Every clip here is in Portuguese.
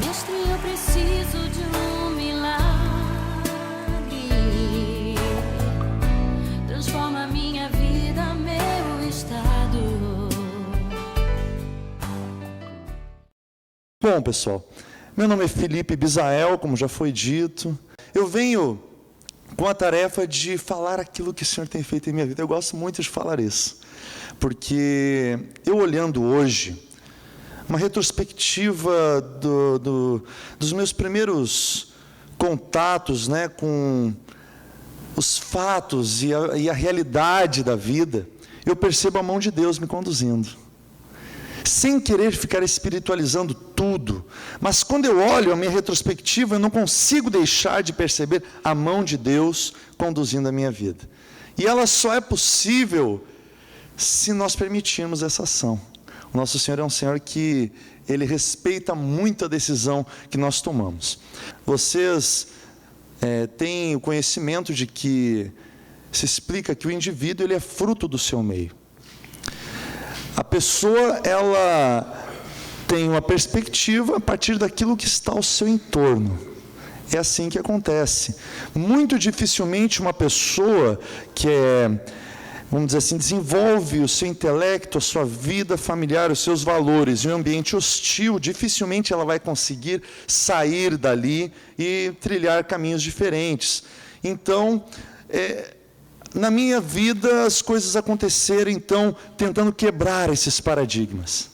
Mestre, eu preciso de um milagre. Transforma minha vida, meu estado. Bom, pessoal, meu nome é Felipe Bisael, como já foi dito. Eu venho com a tarefa de falar aquilo que o Senhor tem feito em minha vida. Eu gosto muito de falar isso, porque eu olhando hoje, uma retrospectiva dos meus primeiros contatos, né, com os fatos e a realidade da vida, eu percebo a mão de Deus me conduzindo. Sem querer ficar espiritualizando tudo, mas quando eu olho a minha retrospectiva, eu não consigo deixar de perceber a mão de Deus conduzindo a minha vida. E ela só é possível se nós permitirmos essa ação. O nosso Senhor é um Senhor que Ele respeita muito a decisão que nós tomamos. Vocês têm o conhecimento de que se explica que o indivíduo ele é fruto do seu meio. A pessoa, ela tem uma perspectiva a partir daquilo que está ao seu entorno. É assim que acontece. Muito dificilmente uma pessoa que vamos dizer assim, desenvolve o seu intelecto, a sua vida familiar, os seus valores em um ambiente hostil, dificilmente ela vai conseguir sair dali e trilhar caminhos diferentes. Então, na minha vida, as coisas aconteceram, então, tentando quebrar esses paradigmas.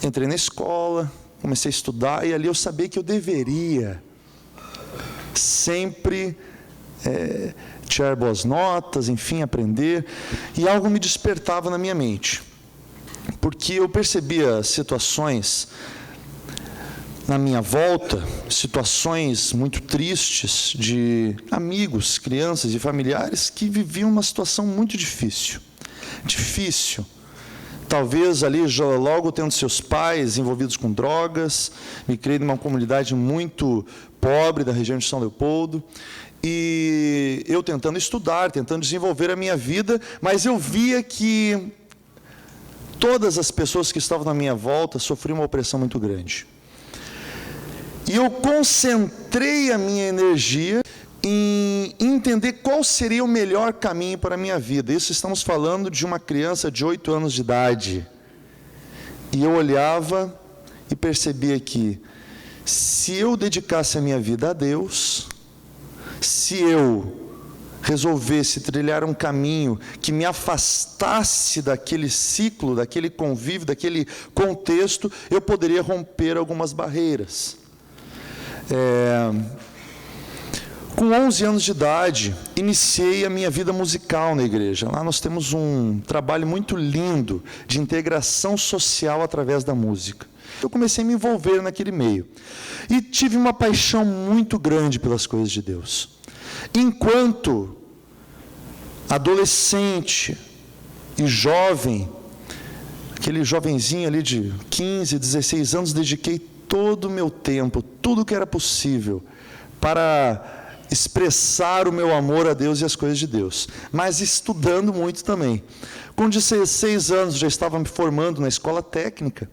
Entrei na escola, comecei a estudar, e ali eu sabia que eu deveria sempre tirar boas notas, enfim, aprender, e algo me despertava na minha mente, porque eu percebia situações na minha volta, situações muito tristes de amigos, crianças e familiares que viviam uma situação muito difícil. Talvez ali logo tendo seus pais envolvidos com drogas, me criei numa comunidade muito pobre da região de São Leopoldo, e eu tentando estudar, tentando desenvolver a minha vida, mas eu via que todas as pessoas que estavam na minha volta sofriam uma opressão muito grande. E eu concentrei a minha energia em entender qual seria o melhor caminho para a minha vida. Isso estamos falando de uma criança de 8 anos de idade. E eu olhava e percebia que, se eu dedicasse a minha vida a Deus, se eu resolvesse trilhar um caminho que me afastasse daquele ciclo, daquele convívio, daquele contexto, eu poderia romper algumas barreiras. Com 11 anos de idade, iniciei a minha vida musical na igreja. Lá nós temos um trabalho muito lindo de integração social através da música. Eu comecei a me envolver naquele meio. E tive uma paixão muito grande pelas coisas de Deus. Enquanto adolescente e jovem, aquele jovenzinho ali de 15, 16 anos, dediquei todo o meu tempo, tudo que era possível, para expressar o meu amor a Deus e as coisas de Deus, mas estudando muito também. Com 16 anos, já estava me formando na escola técnica,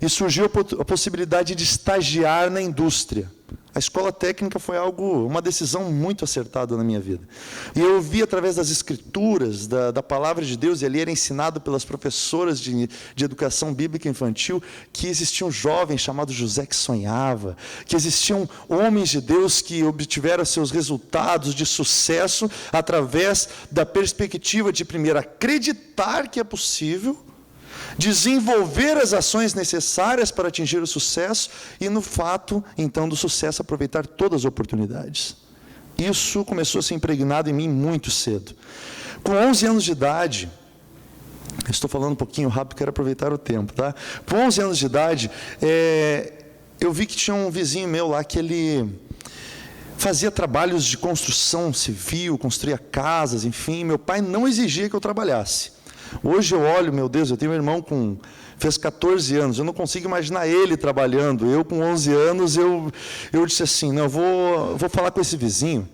e surgiu a possibilidade de estagiar na indústria. A escola técnica foi uma decisão muito acertada na minha vida. E eu vi através das escrituras, da palavra de Deus, e ali era ensinado pelas professoras de educação bíblica infantil, que existia um jovem chamado José que sonhava, que existiam homens de Deus que obtiveram seus resultados de sucesso através da perspectiva de, primeiro, acreditar que é possível, desenvolver as ações necessárias para atingir o sucesso e, no fato, então, do sucesso, aproveitar todas as oportunidades. Isso começou a ser impregnado em mim muito cedo. Com 11 anos de idade, estou falando um pouquinho rápido, quero aproveitar o tempo, tá? Com 11 anos de idade, eu vi que tinha um vizinho meu lá que ele fazia trabalhos de construção civil, construía casas, enfim. Meu pai não exigia que eu trabalhasse. Hoje eu olho, meu Deus, eu tenho um irmão fez 14 anos, eu não consigo imaginar ele trabalhando. Eu com 11 anos, eu disse assim, não, eu vou falar com esse vizinho,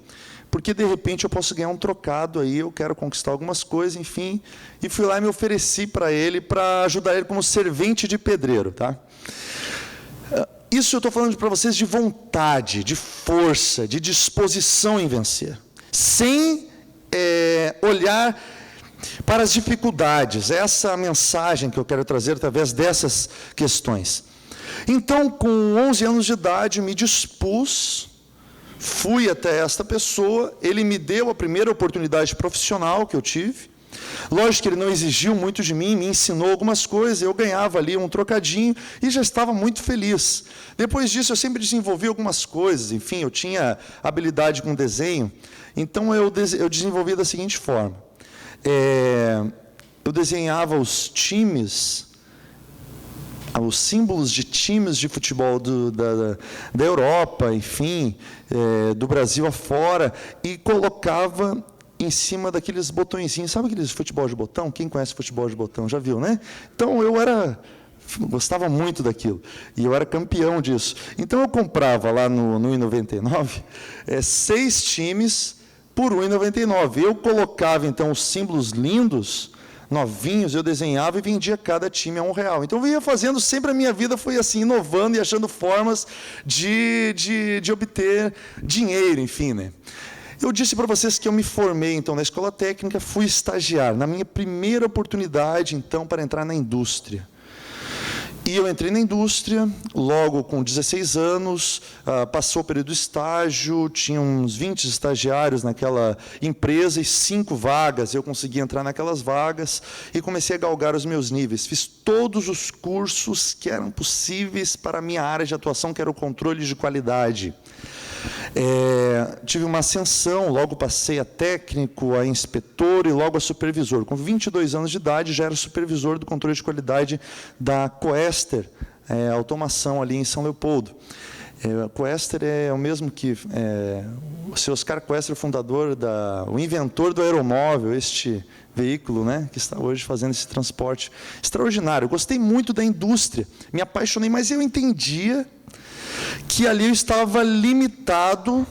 porque de repente eu posso ganhar um trocado aí, eu quero conquistar algumas coisas, enfim. E fui lá e me ofereci para ele, para ajudar ele como servente de pedreiro, tá? Isso eu estou falando para vocês de vontade, de força, de disposição em vencer. Sem olhar para as dificuldades. Essa é a mensagem que eu quero trazer através dessas questões. Então, com 11 anos de idade, me dispus, fui até esta pessoa, ele me deu a primeira oportunidade profissional que eu tive. Lógico que ele não exigiu muito de mim, me ensinou algumas coisas, eu ganhava ali um trocadinho e já estava muito feliz. Depois disso, eu sempre desenvolvi algumas coisas, enfim, eu tinha habilidade com desenho, então eu desenvolvi da seguinte forma. Eu desenhava os times, os símbolos de times de futebol da Europa, enfim, do Brasil afora, e colocava em cima daqueles botõezinhos, sabe aqueles futebol de botão? Quem conhece futebol de botão já viu, né? Então eu gostava muito daquilo, e eu era campeão disso. Então eu comprava lá no R$1,99, 6 times por R$1,99. Eu colocava então os símbolos lindos, novinhos, eu desenhava e vendia cada time a R$1. Então eu ia fazendo, sempre a minha vida foi assim, inovando e achando formas de obter dinheiro, enfim, né? Eu disse para vocês que eu me formei, então, na escola técnica, fui estagiar, na minha primeira oportunidade, então, para entrar na indústria. E eu entrei na indústria, logo com 16 anos, passou o período do estágio, tinha uns 20 estagiários naquela empresa e 5 vagas, eu consegui entrar naquelas vagas e comecei a galgar os meus níveis. Fiz todos os cursos que eram possíveis para a minha área de atuação, que era o controle de qualidade. Tive uma ascensão, logo passei a técnico, a inspetor e logo a supervisor. Com 22 anos de idade, já era supervisor do controle de qualidade da Coester, automação ali em São Leopoldo. A Coester é o mesmo que o seu Oscar Coester, fundador, o inventor do aeromóvel, este veículo, né, que está hoje fazendo esse transporte extraordinário. Eu gostei muito da indústria, me apaixonei, mas eu entendia que ali eu estava limitado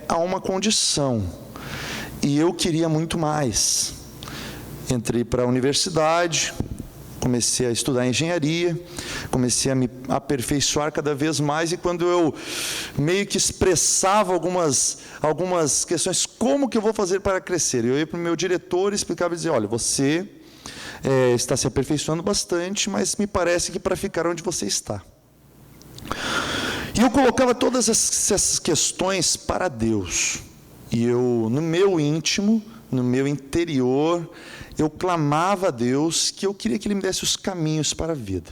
a uma condição, e eu queria muito mais. Entrei para a universidade, comecei a estudar engenharia, comecei a me aperfeiçoar cada vez mais, e quando eu meio que expressava algumas questões, como que eu vou fazer para crescer? Eu ia para o meu diretor e explicava e dizia, olha, você está se aperfeiçoando bastante, mas me parece que para ficar onde você está. E eu colocava todas essas questões para Deus. E eu, no meu íntimo, no meu interior, eu clamava a Deus que eu queria que Ele me desse os caminhos para a vida.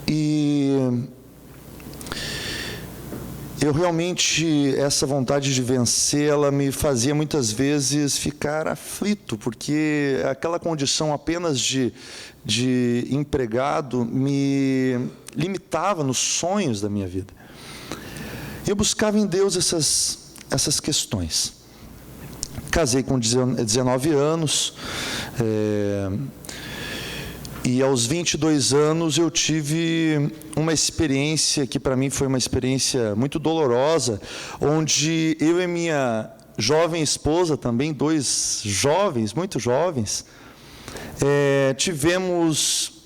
E eu realmente, essa vontade de vencer, ela me fazia muitas vezes ficar aflito, porque aquela condição apenas de empregado me limitava nos sonhos da minha vida. Eu buscava em Deus essas questões. Casei com 19 anos, e aos 22 anos eu tive uma experiência que para mim foi uma experiência muito dolorosa, onde eu e minha jovem esposa, também 2 jovens, muito jovens,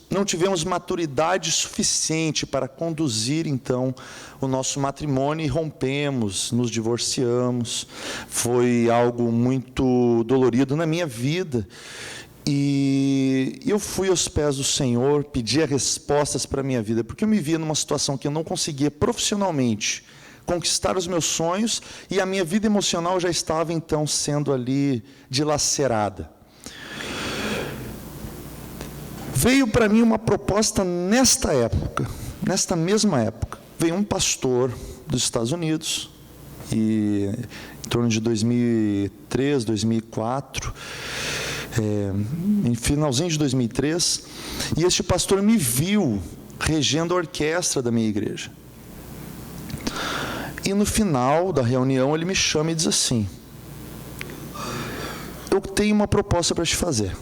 não tivemos maturidade suficiente para conduzir, então, o nosso matrimônio e rompemos, nos divorciamos. Foi algo muito dolorido na minha vida. E eu fui aos pés do Senhor, pedi respostas para a minha vida, porque eu me via numa situação que eu não conseguia profissionalmente conquistar os meus sonhos, e a minha vida emocional já estava, então, sendo ali dilacerada. Veio para mim uma proposta nesta época, nesta mesma época. Veio um pastor dos Estados Unidos, e em torno de 2003, 2004, em finalzinho de 2003, e este pastor me viu regendo a orquestra da minha igreja. E no final da reunião ele me chama e diz assim: eu tenho uma proposta para te fazer.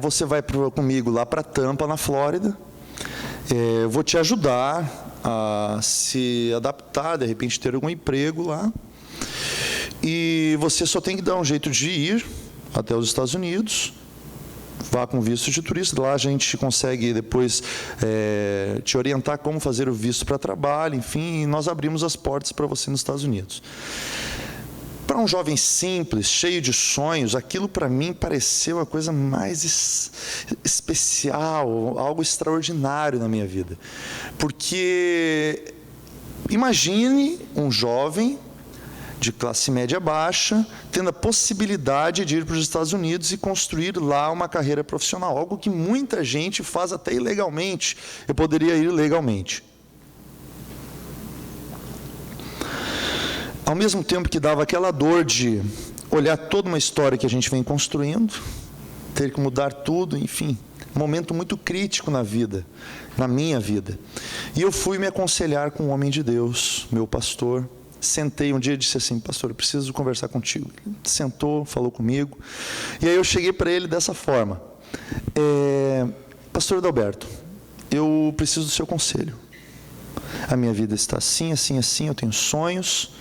Você vai comigo lá para Tampa, na Flórida, eu vou te ajudar a se adaptar, de repente ter algum emprego lá, e você só tem que dar um jeito de ir até os Estados Unidos, vá com visto de turista. Lá a gente consegue depois te orientar como fazer o visto para trabalho, enfim, e nós abrimos as portas para você nos Estados Unidos. Para um jovem simples, cheio de sonhos, aquilo para mim pareceu a coisa mais especial, algo extraordinário na minha vida. Porque imagine um jovem de classe média baixa tendo a possibilidade de ir para os Estados Unidos e construir lá uma carreira profissional, algo que muita gente faz até ilegalmente. Eu poderia ir legalmente. Ao mesmo tempo que dava aquela dor de olhar toda uma história que a gente vem construindo, ter que mudar tudo, enfim, momento muito crítico na vida, na minha vida. E eu fui me aconselhar com um homem de Deus, meu pastor. Sentei um dia e disse assim: pastor, eu preciso conversar contigo. Ele sentou, falou comigo, e aí eu cheguei para ele dessa forma: pastor Adalberto, eu preciso do seu conselho. A minha vida está assim, assim, assim, eu tenho sonhos,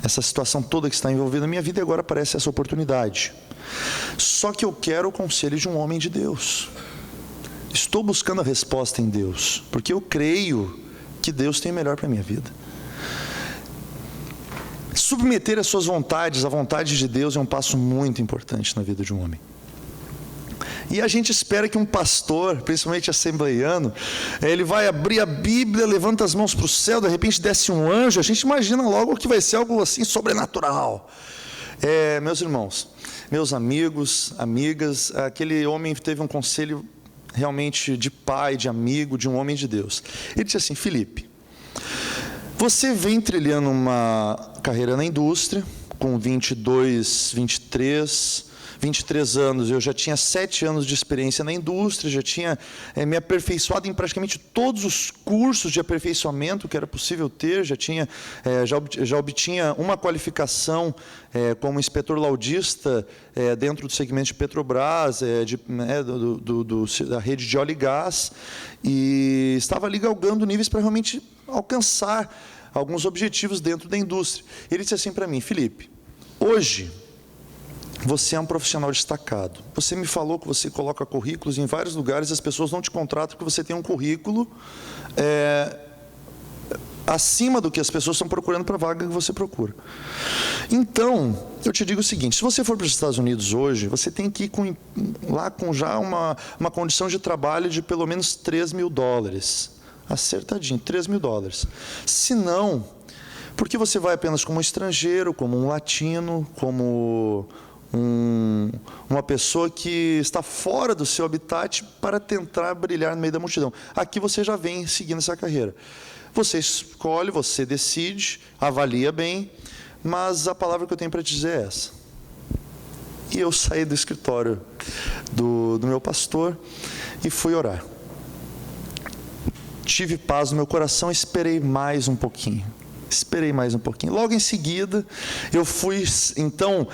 essa situação toda que está envolvida na minha vida, e agora aparece essa oportunidade. Só que eu quero o conselho de um homem de Deus. Estou buscando a resposta em Deus, porque eu creio que Deus tem o melhor para a minha vida. Submeter as suas vontades à vontade de Deus é um passo muito importante na vida de um homem. E a gente espera que um pastor, principalmente assembleiano, ele vai abrir a Bíblia, levanta as mãos para o céu, de repente desce um anjo, a gente imagina logo que vai ser algo assim sobrenatural. Meus irmãos, meus amigos, amigas, aquele homem teve um conselho realmente de pai, de amigo, de um homem de Deus. Ele disse assim: Felipe, você vem trilhando uma carreira na indústria, com 23 anos, eu já tinha 7 anos de experiência na indústria, já tinha me aperfeiçoado em praticamente todos os cursos de aperfeiçoamento que era possível ter, já obtinha uma qualificação como inspetor laudista dentro do segmento de Petrobras, da rede de óleo e gás, e estava ali galgando níveis para realmente alcançar alguns objetivos dentro da indústria. Ele disse assim para mim: Felipe, hoje você é um profissional destacado. Você me falou que você coloca currículos em vários lugares, as pessoas não te contratam porque você tem um currículo acima do que as pessoas estão procurando para a vaga que você procura. Então, eu te digo o seguinte: se você for para os Estados Unidos hoje, você tem que ir lá com já uma condição de trabalho de pelo menos $3.000. Acertadinho, $3.000. Se não, porque você vai apenas como um estrangeiro, como um latino, como uma pessoa que está fora do seu habitat para tentar brilhar no meio da multidão. Aqui você já vem seguindo essa carreira. Você escolhe, você decide, avalia bem, mas a palavra que eu tenho para te dizer é essa. E eu saí do escritório do meu pastor e fui orar. Tive paz no meu coração, esperei mais um pouquinho. Logo em seguida, eu fui, então,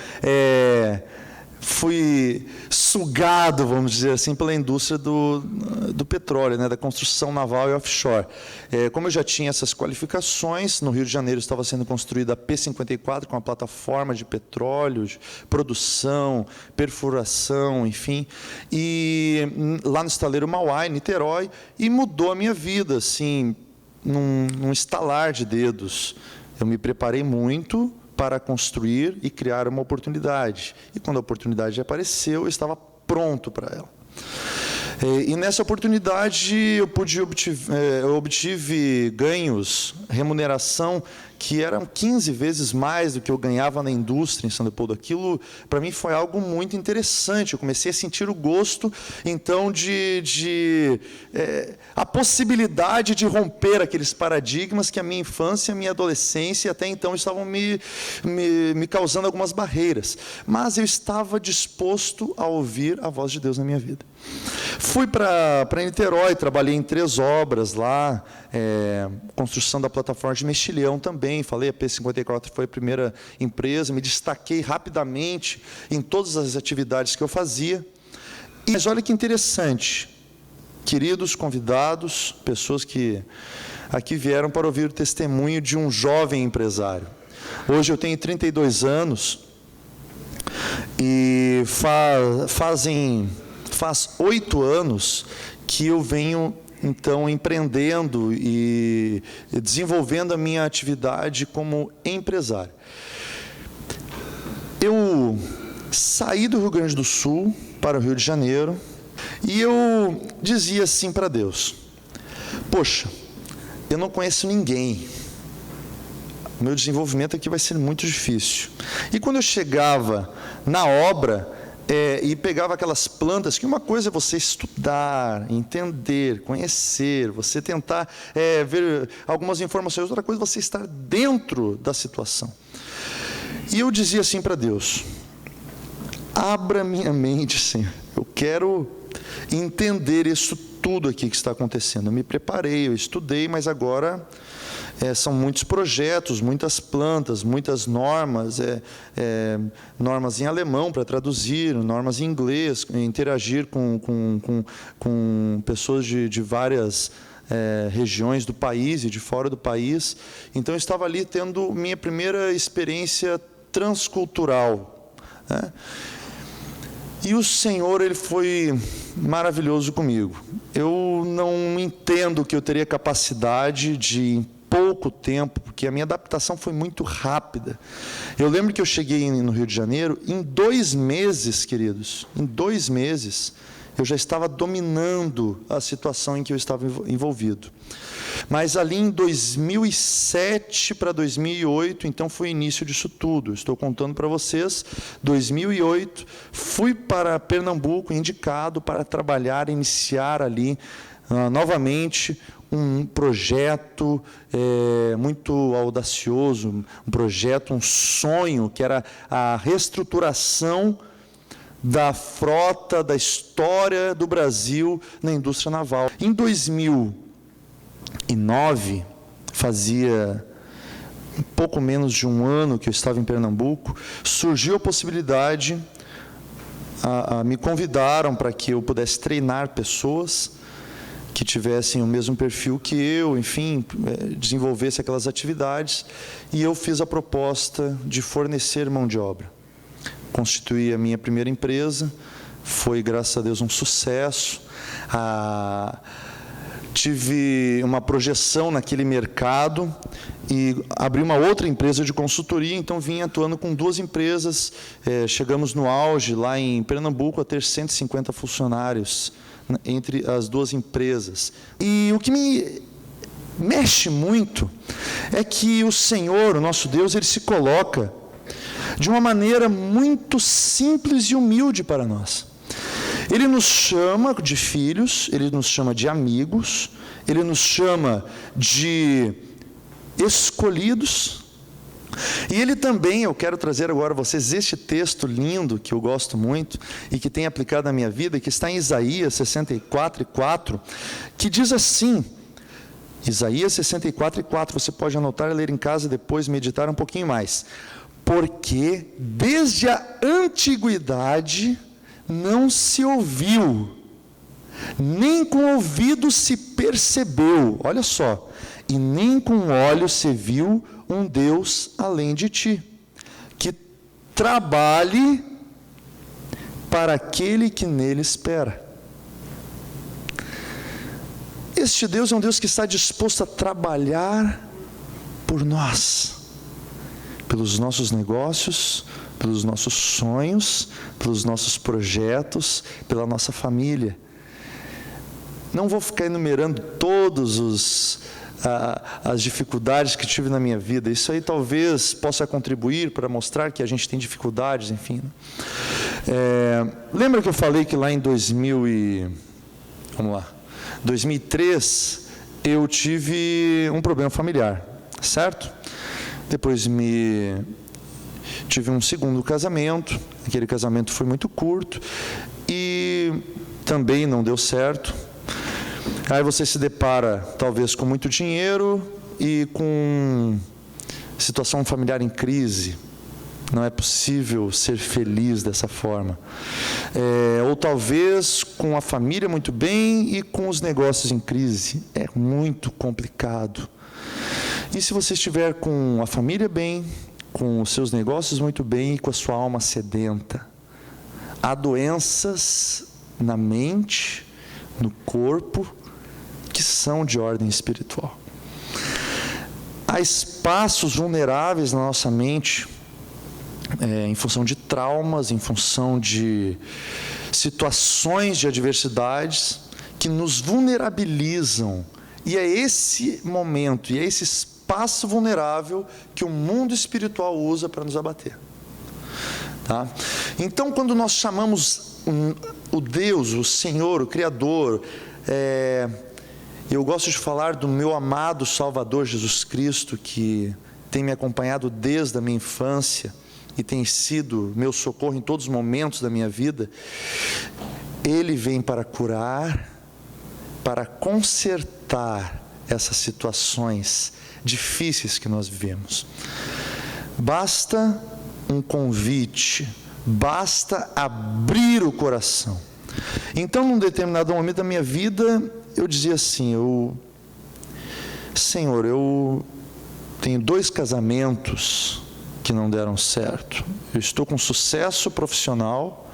fui sugado, vamos dizer assim, pela indústria do petróleo, da construção naval e offshore. Como eu já tinha essas qualificações, no Rio de Janeiro estava sendo construída a P-54, com uma plataforma de petróleo, de produção, perfuração, enfim, e lá no estaleiro Mauá, em Niterói, e mudou a minha vida, assim, num estalar de dedos. Eu me preparei muito para construir e criar uma oportunidade. E quando a oportunidade apareceu, eu estava pronto para ela. E nessa oportunidade eu obtive ganhos, remuneração, que eram 15 vezes mais do que eu ganhava na indústria em São Leopoldo. Aquilo, para mim, foi algo muito interessante. Eu comecei a sentir o gosto, então, a possibilidade de romper aqueles paradigmas que a minha infância, a minha adolescência, até então, estavam me causando algumas barreiras. Mas eu estava disposto a ouvir a voz de Deus na minha vida. Fui para Niterói, trabalhei em 3 obras lá, construção da plataforma de Mexilhão também, falei, a P-54 foi a primeira empresa, me destaquei rapidamente em todas as atividades que eu fazia. Mas olha que interessante, queridos convidados, pessoas que aqui vieram para ouvir o testemunho de um jovem empresário. Hoje eu tenho 32 anos, E faz 8 anos que eu venho, então, empreendendo e desenvolvendo a minha atividade como empresário. Eu saí do Rio Grande do Sul para o Rio de Janeiro e eu dizia assim para Deus: poxa, eu não conheço ninguém, meu desenvolvimento aqui vai ser muito difícil. E quando eu chegava na obra e pegava aquelas plantas, que uma coisa é você estudar, entender, conhecer, você tentar ver algumas informações, outra coisa é você estar dentro da situação. E eu dizia assim para Deus: abra minha mente, Senhor, eu quero entender isso tudo aqui que está acontecendo. Eu me preparei, eu estudei, mas agora são muitos projetos, muitas plantas, muitas normas, normas em alemão para traduzir, normas em inglês, interagir com pessoas de várias regiões do país e de fora do país. Então eu estava ali tendo minha primeira experiência transcultural, né? E o Senhor, Ele foi maravilhoso comigo. Eu não entendo que eu teria capacidade de, em pouco tempo, porque a minha adaptação foi muito rápida. Eu lembro que eu cheguei no Rio de Janeiro, em 2 meses, queridos, em 2 meses, eu já estava dominando a situação em que eu estava envolvido. Mas ali em 2007 para 2008, então foi o início disso tudo. Estou contando para vocês, 2008, fui para Pernambuco, indicado para trabalhar, iniciar ali novamente um projeto muito audacioso, um projeto, um sonho, que era a reestruturação da frota, da história do Brasil na indústria naval. Em 2009, fazia um pouco menos de um ano que eu estava em Pernambuco, surgiu a possibilidade, me convidaram para que eu pudesse treinar pessoas que tivessem o mesmo perfil que eu, enfim, desenvolvesse aquelas atividades, e eu fiz a proposta de fornecer mão de obra. Constituí a minha primeira empresa, foi, graças a Deus, um sucesso. Tive uma projeção naquele mercado e abri uma outra empresa de consultoria, então vim atuando com 2 empresas. Chegamos no auge, lá em Pernambuco, a ter 150 funcionários entre as 2 empresas. E o que me mexe muito é que o Senhor, o nosso Deus, Ele se coloca de uma maneira muito simples e humilde para nós. Ele nos chama de filhos, Ele nos chama de amigos, Ele nos chama de escolhidos. E Ele também, eu quero trazer agora a vocês este texto lindo, que eu gosto muito, e que tem aplicado na minha vida, que está em Isaías 64:4, que diz assim, Isaías 64:4, você pode anotar e ler em casa, depois meditar um pouquinho mais. Porque desde a antiguidade não se ouviu, nem com ouvido se percebeu, olha só, e nem com olhos se viu um Deus além de ti, que trabalhe para aquele que nele espera. Este Deus é um Deus que está disposto a trabalhar por nós, pelos nossos negócios, pelos nossos sonhos, pelos nossos projetos, pela nossa família. Não vou ficar enumerando todas as dificuldades que tive na minha vida. Isso aí talvez possa contribuir para mostrar que a gente tem dificuldades, enfim. Lembra que eu falei que lá em 2003, eu tive um problema familiar, certo? Depois tive um segundo casamento, aquele casamento foi muito curto e também não deu certo. Aí você se depara talvez com muito dinheiro e com situação familiar em crise. Não é possível ser feliz dessa forma. Ou talvez com a família muito bem e com os negócios em crise. É muito complicado. E se você estiver com a família bem, com os seus negócios muito bem e com a sua alma sedenta. Há doenças na mente, no corpo, que são de ordem espiritual. Há espaços vulneráveis na nossa mente, em função de traumas, em função de situações de adversidades, que nos vulnerabilizam. E é esse momento, e é esse espaço vulnerável que o mundo espiritual usa para nos abater. Tá? Então, quando nós chamamos o Deus, o Senhor, o Criador, eu gosto de falar do meu amado Salvador Jesus Cristo, que tem me acompanhado desde a minha infância e tem sido meu socorro em todos os momentos da minha vida. Ele vem para curar, para consertar essas situações difíceis que nós vivemos. Basta um convite, basta abrir o coração. Então, num determinado momento da minha vida, eu dizia assim: Senhor, eu tenho 2 casamentos que não deram certo. Eu estou com sucesso profissional,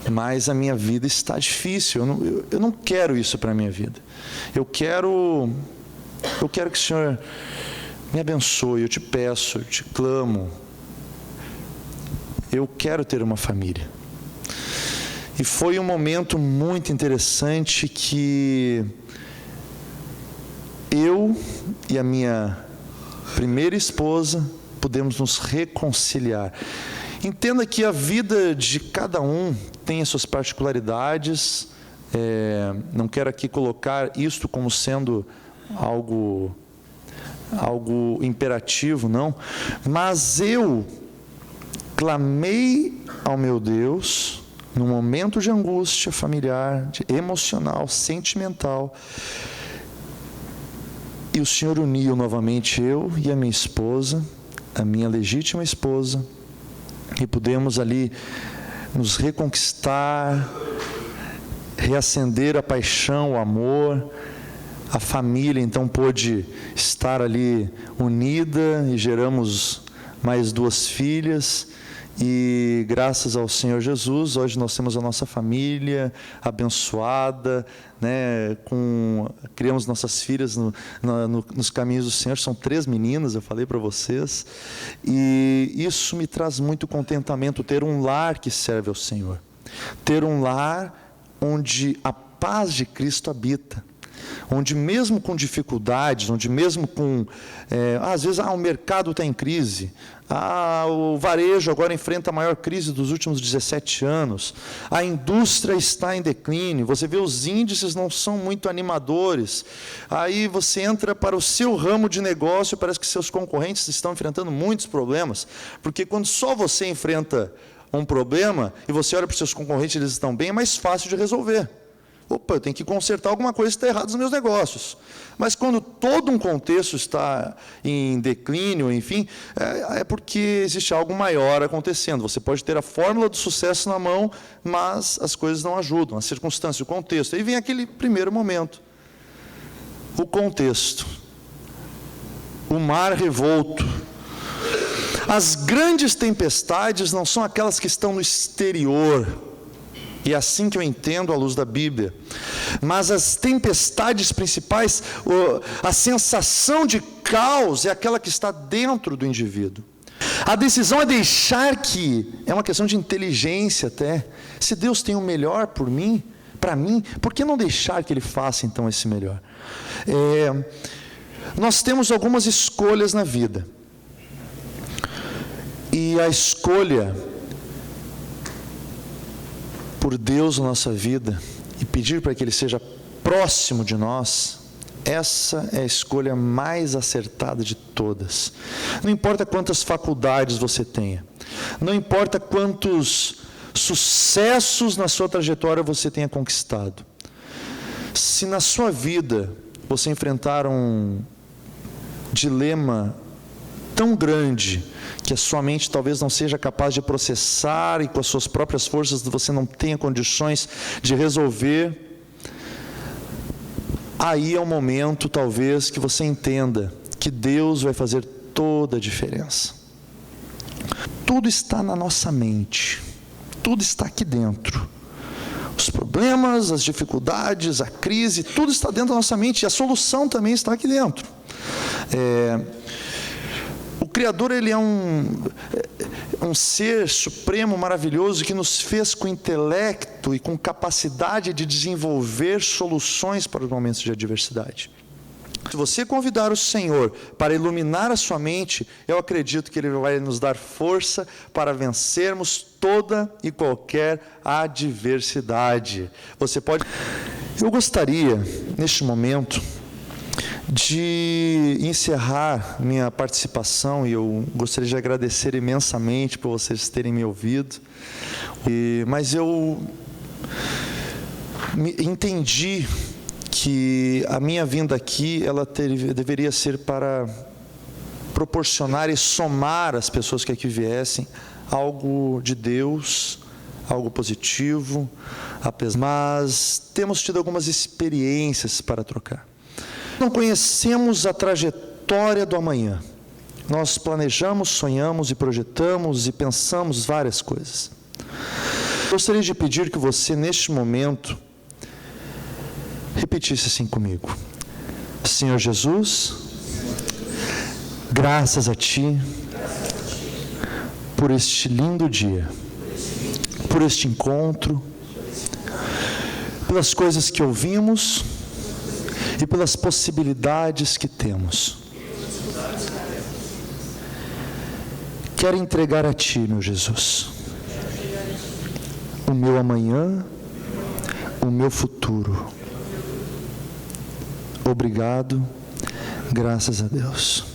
mas a minha vida está difícil. Eu não quero isso para a minha vida. Eu quero que o Senhor me abençoe. Eu te peço, eu te clamo. Eu quero ter uma família. E foi um momento muito interessante que eu e a minha primeira esposa pudemos nos reconciliar. Entenda que a vida de cada um tem as suas particularidades. Não quero aqui colocar isto como sendo algo imperativo, não. Mas eu clamei ao meu Deus num momento de angústia familiar, emocional, sentimental, e o Senhor uniu novamente eu e a minha esposa, a minha legítima esposa, e pudemos ali nos reconquistar, reacender a paixão, o amor. A família então pôde estar ali unida e geramos mais 2 filhas. E graças ao Senhor Jesus, hoje nós temos a nossa família abençoada, criamos nossas filhas nos caminhos do Senhor. São 3 meninas, eu falei para vocês, e isso me traz muito contentamento, ter um lar que serve ao Senhor, ter um lar onde a paz de Cristo habita, onde mesmo com dificuldades, onde mesmo com, às vezes, o mercado está em crise, o varejo agora enfrenta a maior crise dos últimos 17 anos, a indústria está em declínio, você vê os índices não são muito animadores, aí você entra para o seu ramo de negócio, parece que seus concorrentes estão enfrentando muitos problemas, porque quando só você enfrenta um problema, e você olha para os seus concorrentes, eles estão bem, é mais fácil de resolver. Opa, eu tenho que consertar alguma coisa que está errada nos meus negócios. Mas quando todo um contexto está em declínio, enfim, é porque existe algo maior acontecendo. Você pode ter a fórmula do sucesso na mão, mas as coisas não ajudam, as circunstâncias, o contexto. Aí vem aquele primeiro momento. O contexto. O mar revolto. As grandes tempestades não são aquelas que estão no exterior, e é assim que eu entendo à luz da Bíblia. Mas as tempestades principais, a sensação de caos é aquela que está dentro do indivíduo. A decisão é deixar que, é uma questão de inteligência até, se Deus tem o melhor para mim, por que não deixar que Ele faça então esse melhor? Nós temos algumas escolhas na vida. E a escolha por Deus na nossa vida e pedir para que Ele seja próximo de nós, essa é a escolha mais acertada de todas. Não importa quantas faculdades você tenha, não importa quantos sucessos na sua trajetória você tenha conquistado, se na sua vida você enfrentar um dilema tão grande que a sua mente talvez não seja capaz de processar e com as suas próprias forças você não tenha condições de resolver, aí é o momento talvez que você entenda que Deus vai fazer toda a diferença. tudo está na nossa mente, tudo está aqui dentro. Os problemas, as dificuldades, a crise, tudo está dentro da nossa mente, e a solução também está aqui dentro. O Criador, ele é um ser supremo, maravilhoso, que nos fez com intelecto e com capacidade de desenvolver soluções para os momentos de adversidade. Se você convidar o Senhor para iluminar a sua mente, eu acredito que Ele vai nos dar força para vencermos toda e qualquer adversidade. Eu gostaria, neste momento, de encerrar minha participação, e eu gostaria de agradecer imensamente por vocês terem me ouvido, mas eu entendi que a minha vinda aqui, ela deveria ser para proporcionar e somar às pessoas que aqui viessem algo de Deus, algo positivo, mas temos tido algumas experiências para trocar. Não conhecemos a trajetória do amanhã. Nós planejamos, sonhamos e projetamos e pensamos várias coisas. Gostaria de pedir que você, neste momento, repetisse assim comigo: Senhor Jesus, graças a Ti por este lindo dia, por este encontro, pelas coisas que ouvimos e pelas possibilidades que temos. Quero entregar a Ti, meu Jesus, o meu amanhã, o meu futuro. Obrigado, graças a Deus.